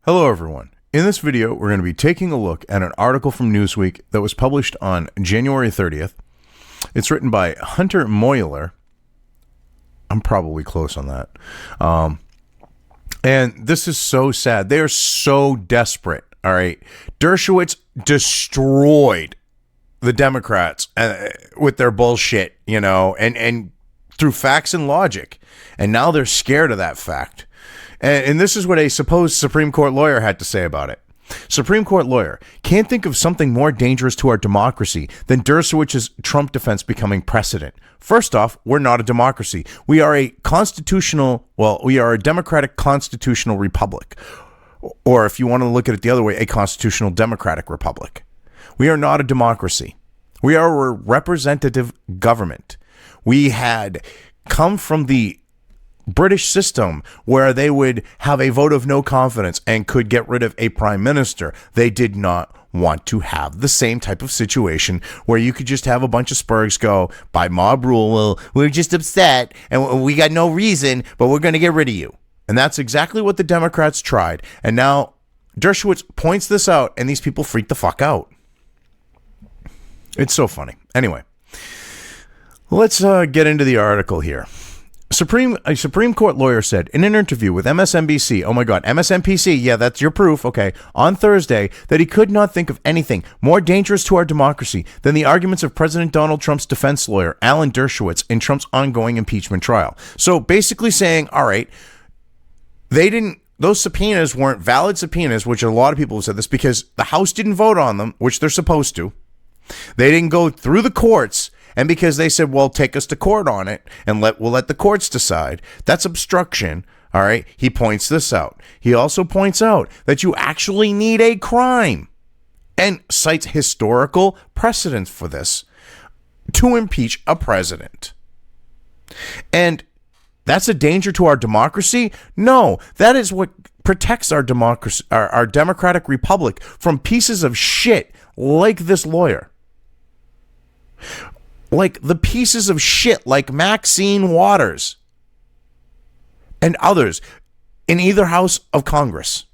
Hello everyone. In this video, we're going to be taking a look at an article from Newsweek that was published on January 30th. It's written by Hunter Moyler. I'm probably close on that. And this is so sad. They are so desperate. All right. Dershowitz destroyed the Democrats with their bullshit, and through facts and logic. And now they're scared of that fact. And this is what a supposed Supreme Court lawyer had to say about it. Supreme Court lawyer can't think of something more dangerous to our democracy than Dershowitz's Trump defense becoming precedent. First off, we're not a democracy. We are a democratic constitutional republic. Or if you want to look at it the other way, a constitutional democratic republic. We are not a democracy. We are a representative government. We had come from the British system where they would have a vote of no confidence and could get rid of a prime minister. They did not want to have the same type of situation where you could just have a bunch of spurgs go by mob rule. Well, we're just upset and we got no reason, but we're going to get rid of you. And that's exactly what the Democrats tried. And now Dershowitz points this out and these people freak the fuck out. It's so funny. Anyway, let's get into the article here. A Supreme Court lawyer said in an interview with MSNBC, oh my God, MSNPC, yeah, that's your proof, okay, on Thursday, that he could not think of anything more dangerous to our democracy than the arguments of President Donald Trump's defense lawyer, Alan Dershowitz, in Trump's ongoing impeachment trial. So basically saying, all right, those subpoenas weren't valid subpoenas, which a lot of people have said this, because the House didn't vote on them, which they're supposed to. They didn't go through the courts. And because they said, well, take us to court on it and we'll let the courts decide. That's obstruction. All right. He points this out. He also points out that you actually need a crime and cites historical precedents for this to impeach a president. And that's a danger to our democracy? No, that is what protects our democracy, our democratic republic from pieces of shit like this lawyer. Like the pieces of shit like Maxine Waters and others in either house of Congress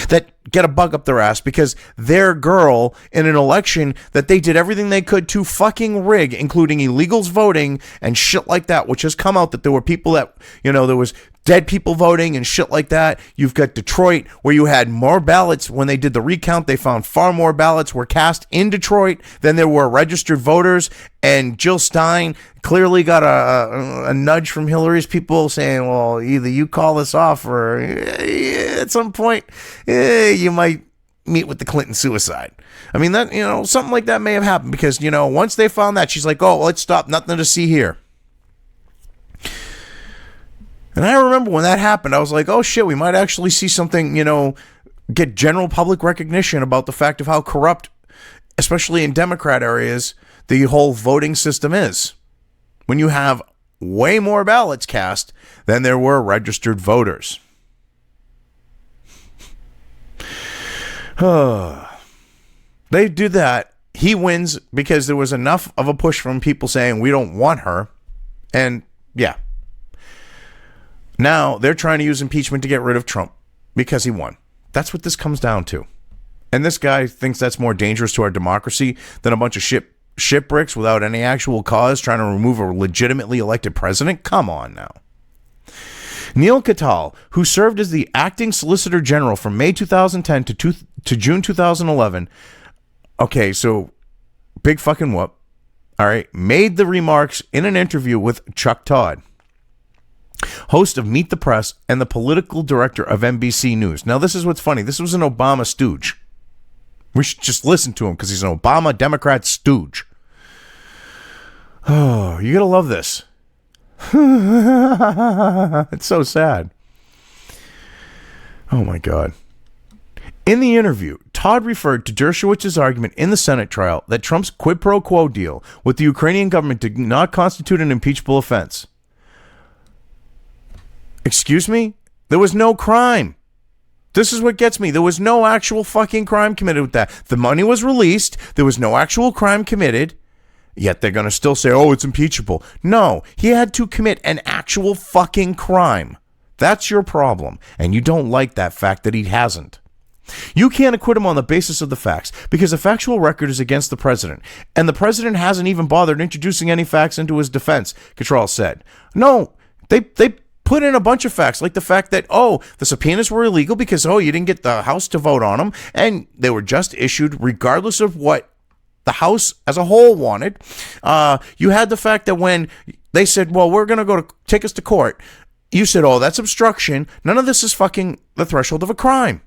that get a bug up their ass because their girl in an election that they did everything they could to fucking rig, including illegals voting and shit like that, which has come out that there were people that, there was dead people voting and shit like that. You've got Detroit where you had more ballots when they did the recount. They found far more ballots were cast in Detroit than there were registered voters. And Jill Stein clearly got a nudge from Hillary's people saying, well, either you call this off or at some point you might meet with the Clinton suicide. I mean, that, something like that may have happened because, once they found that, she's like, oh, let's stop. Nothing to see here. And I remember when that happened, I was like, oh shit, we might actually see something, get general public recognition about the fact of how corrupt, especially in Democrat areas, the whole voting system is. When you have way more ballots cast than there were registered voters. They do that. He wins because there was enough of a push from people saying we don't want her. And yeah. Now they're trying to use impeachment to get rid of Trump because he won. That's what this comes down to. And this guy thinks that's more dangerous to our democracy than a bunch of shitbricks without any actual cause trying to remove a legitimately elected president? Come on now. Neil Katyal, who served as the acting Solicitor General from May 2010 to June 2011. Okay, so big fucking whoop. All right, made the remarks in an interview with Chuck Todd, host of Meet the Press and the political director of NBC News. Now, this is what's funny. This was an Obama stooge. We should just listen to him because he's an Obama Democrat stooge. Oh, you gotta love this. It's so sad. Oh, my God. In the interview, Todd referred to Dershowitz's argument in the Senate trial that Trump's quid pro quo deal with the Ukrainian government did not constitute an impeachable offense. Excuse me? There was no crime. This is what gets me. There was no actual fucking crime committed with that. The money was released. There was no actual crime committed. Yet they're going to still say, oh, it's impeachable. No, he had to commit an actual fucking crime. That's your problem, and you don't like that fact that he hasn't. You can't acquit him on the basis of the facts, because the factual record is against the president, and the president hasn't even bothered introducing any facts into his defense, Cattrall said. No, they put in a bunch of facts, like the fact that, the subpoenas were illegal because, you didn't get the House to vote on them, and they were just issued regardless of what the House as a whole wanted. You had the fact that when they said, we're going to take us to court, you said, that's obstruction. None of this is fucking the threshold of a crime.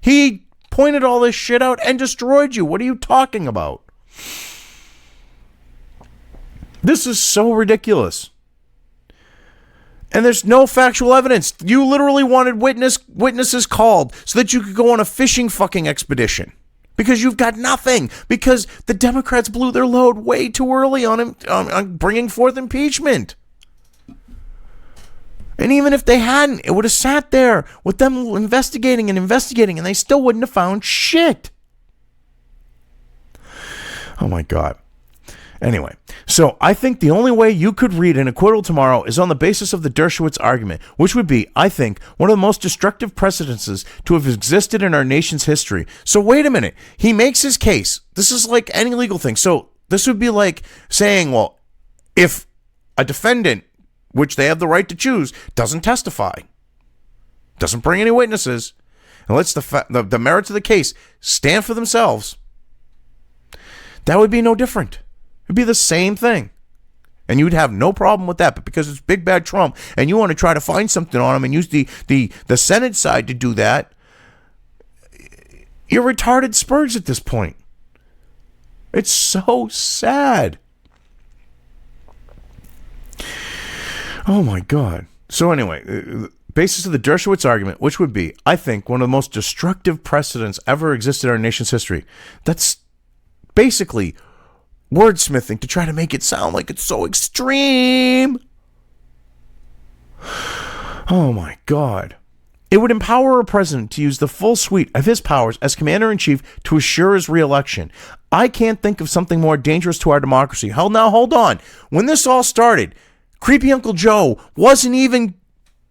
He pointed all this shit out and destroyed you. What are you talking about? This is so ridiculous. And there's no factual evidence. You literally wanted witnesses called so that you could go on a fishing fucking expedition. Because you've got nothing. Because the Democrats blew their load way too early on bringing forth impeachment. And even if they hadn't, it would have sat there with them investigating, and they still wouldn't have found shit. Oh my God. Anyway, so I think the only way you could read an acquittal tomorrow is on the basis of the Dershowitz argument, which would be, I think, one of the most destructive precedences to have existed in our nation's history. So wait a minute. He makes his case. This is like any legal thing. So this would be like saying, if a defendant, which they have the right to choose, doesn't testify, doesn't bring any witnesses, and lets the merits of the case stand for themselves, that would be no different. It'd be the same thing. And you'd have no problem with that. But because it's big bad Trump and you want to try to find something on him and use the Senate side to do that, you're retarded spurs at this point. It's so sad. Oh my God. So anyway, basis of the Dershowitz argument, which would be, I think, one of the most destructive precedents ever existed in our nation's history. That's basically wordsmithing to try to make it sound like it's so extreme. Oh my God. It would empower a president to use the full suite of his powers as commander-in-chief to assure his re-election. I can't think of something more dangerous to our democracy. Hold on. When this all started, creepy Uncle Joe wasn't even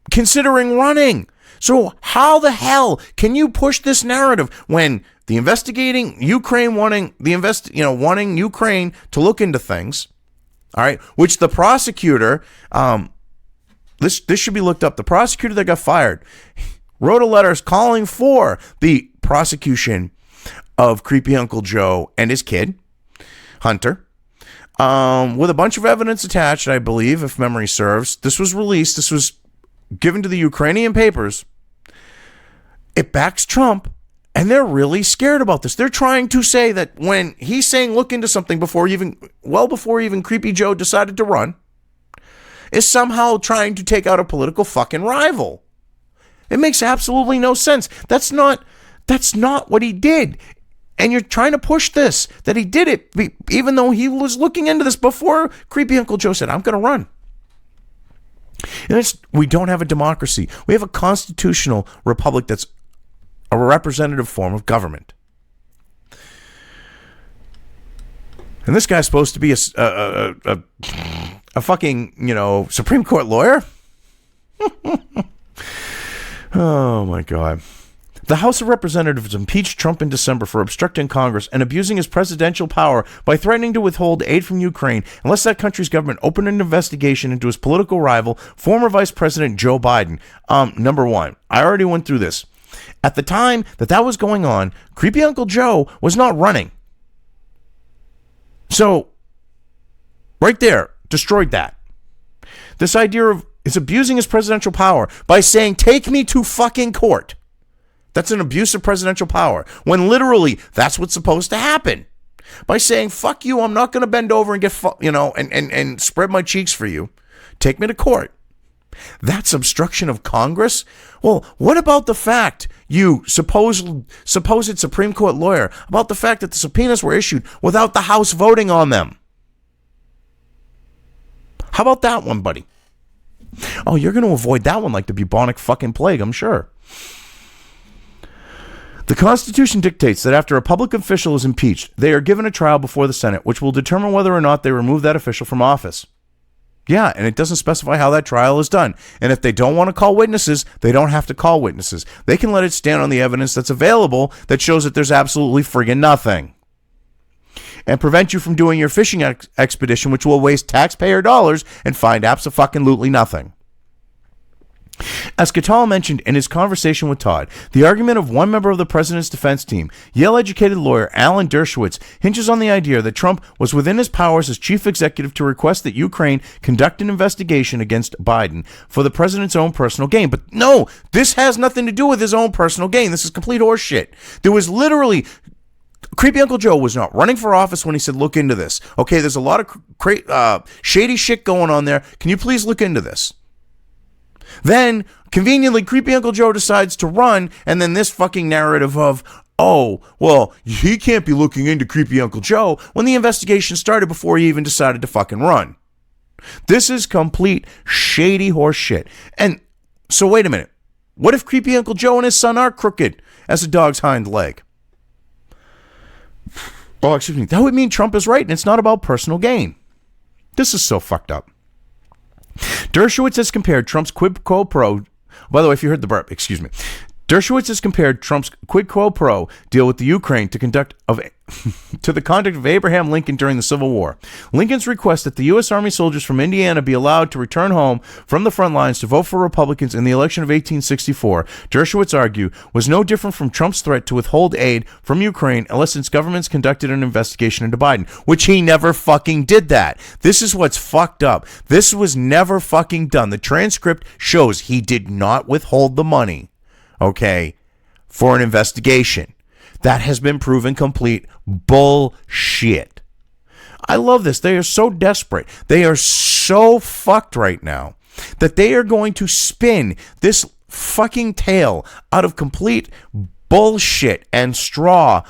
considering running. So how the hell can you push this narrative when the investigating Ukraine wanting Ukraine to look into things, all right, which the prosecutor, this should be looked up. The prosecutor that got fired wrote a letter calling for the prosecution of creepy Uncle Joe and his kid, Hunter, with a bunch of evidence attached, I believe, if memory serves. This was released. This was given to the Ukrainian papers. It backs Trump, and they're really scared about this. They're trying to say that when he's saying look into something before even creepy Joe decided to run, is somehow trying to take out a political fucking rival. It makes absolutely no sense. That's not what he did. And you're trying to push this, that he did it, even though he was looking into this before creepy Uncle Joe said, I'm going to run. And we don't have a democracy. We have a constitutional republic that's a representative form of government. And this guy's supposed to be a fucking, Supreme Court lawyer? Oh, my God. The House of Representatives impeached Trump in December for obstructing Congress and abusing his presidential power by threatening to withhold aid from Ukraine unless that country's government opened an investigation into his political rival, former Vice President Joe Biden. Number one, I already went through this. At the time that was going on, creepy Uncle Joe was not running. So, right there, destroyed that. This idea of is abusing his presidential power by saying, take me to fucking court. That's an abuse of presidential power, when literally that's what's supposed to happen. By saying, fuck you, I'm not going to bend over and get, and spread my cheeks for you. Take me to court. That's obstruction of Congress? Well, what about the fact, you supposed Supreme Court lawyer, about the fact that the subpoenas were issued without the House voting on them? How about that one, buddy? Oh, you're going to avoid that one like the bubonic fucking plague, I'm sure. The Constitution dictates that after a public official is impeached, they are given a trial before the Senate, which will determine whether or not they remove that official from office. Yeah, and it doesn't specify how that trial is done. And if they don't want to call witnesses, they don't have to call witnesses. They can let it stand on the evidence that's available that shows that there's absolutely friggin' nothing. And prevent you from doing your fishing expedition, which will waste taxpayer dollars and find abso-fucking-lutely nothing. As Cattell mentioned in his conversation with Todd, the argument of one member of the president's defense team, Yale-educated lawyer Alan Dershowitz, hinges on the idea that Trump was within his powers as chief executive to request that Ukraine conduct an investigation against Biden for the president's own personal gain. But no, this has nothing to do with his own personal gain. This is complete horseshit. There was literally... Creepy Uncle Joe was not running for office when he said, look into this. Okay, there's a lot of shady shit going on there. Can you please look into this? Then, conveniently, Creepy Uncle Joe decides to run, and then this fucking narrative of, oh, well, he can't be looking into Creepy Uncle Joe when the investigation started before he even decided to fucking run. This is complete shady horse shit. And so wait a minute. What if Creepy Uncle Joe and his son are crooked as a dog's hind leg? Oh, excuse me. That would mean Trump is right, and it's not about personal gain. This is so fucked up. Dershowitz has compared Trump's quid pro quo. By the way, if you heard the burp, excuse me. Dershowitz has compared Trump's quid pro quo deal with the Ukraine to the conduct of Abraham Lincoln during the Civil War. Lincoln's request that the U.S. Army soldiers from Indiana be allowed to return home from the front lines to vote for Republicans in the election of 1864, Dershowitz argued, was no different from Trump's threat to withhold aid from Ukraine unless its governments conducted an investigation into Biden, which he never fucking did that. This is what's fucked up. This was never fucking done. The transcript shows he did not withhold the money. Okay, for an investigation. That has been proven complete bullshit. I love this. They are so desperate. They are so fucked right now that they are going to spin this fucking tale out of complete bullshit and straw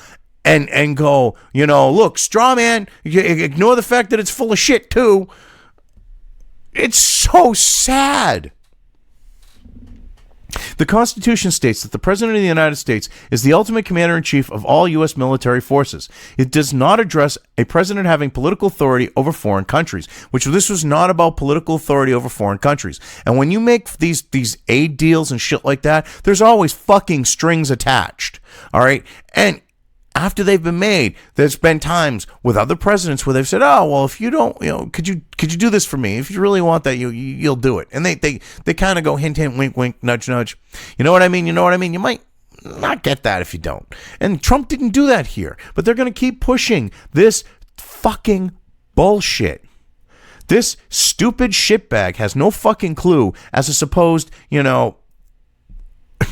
and go, you know, look, straw man, ignore the fact that it's full of shit too. It's so sad. The Constitution states that the President of the United States is the ultimate commander-in-chief of all U.S. military forces. It does not address a president having political authority over foreign countries, which this was not about political authority over foreign countries. And when you make these aid deals and shit like that, there's always fucking strings attached, all right? And after they've been made, there's been times with other presidents where they've said, "Oh, well, if you don't, you know, could you do this for me? If you really want that, you'll do it." And they kind of go hint, hint, wink, wink, nudge, nudge. You know what I mean? You know what I mean? You might not get that if you don't. And Trump didn't do that here, but they're going to keep pushing this fucking bullshit. This stupid shitbag has no fucking clue as a supposed, you know,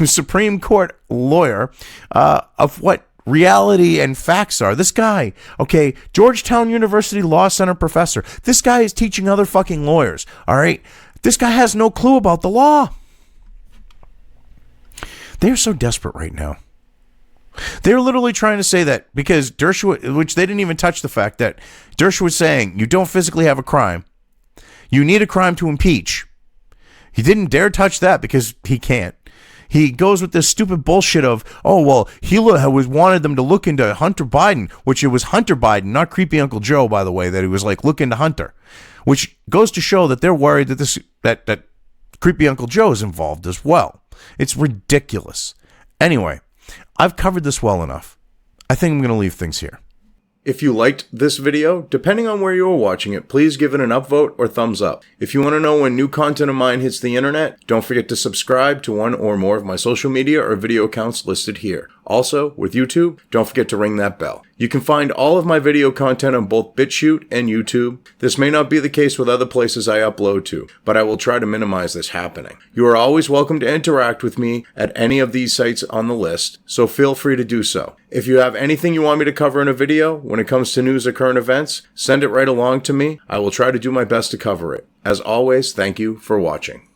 Supreme Court lawyer of what reality and facts are. This guy, okay, Georgetown University Law Center professor. This guy is teaching other fucking lawyers, all right? This guy has no clue about the law. They're so desperate right now. They're literally trying to say that because Dershowitz, which they didn't even touch the fact that Dershowitz was saying you don't physically have a crime. You need a crime to impeach. He didn't dare touch that because he can't. He goes with this stupid bullshit of, oh, well, he wanted them to look into Hunter Biden, which it was Hunter Biden, not Creepy Uncle Joe, by the way, that he was like, look into Hunter, which goes to show that they're worried that that Creepy Uncle Joe is involved as well. It's ridiculous. Anyway, I've covered this well enough. I think I'm going to leave things here. If you liked this video, depending on where you are watching it, please give it an upvote or thumbs up. If you want to know when new content of mine hits the internet, don't forget to subscribe to one or more of my social media or video accounts listed here. Also, with YouTube, don't forget to ring that bell. You can find all of my video content on both BitChute and YouTube. This may not be the case with other places I upload to, but I will try to minimize this happening. You are always welcome to interact with me at any of these sites on the list, so feel free to do so. If you have anything you want me to cover in a video, when it comes to news or current events, send it right along to me. I will try to do my best to cover it. As always, thank you for watching.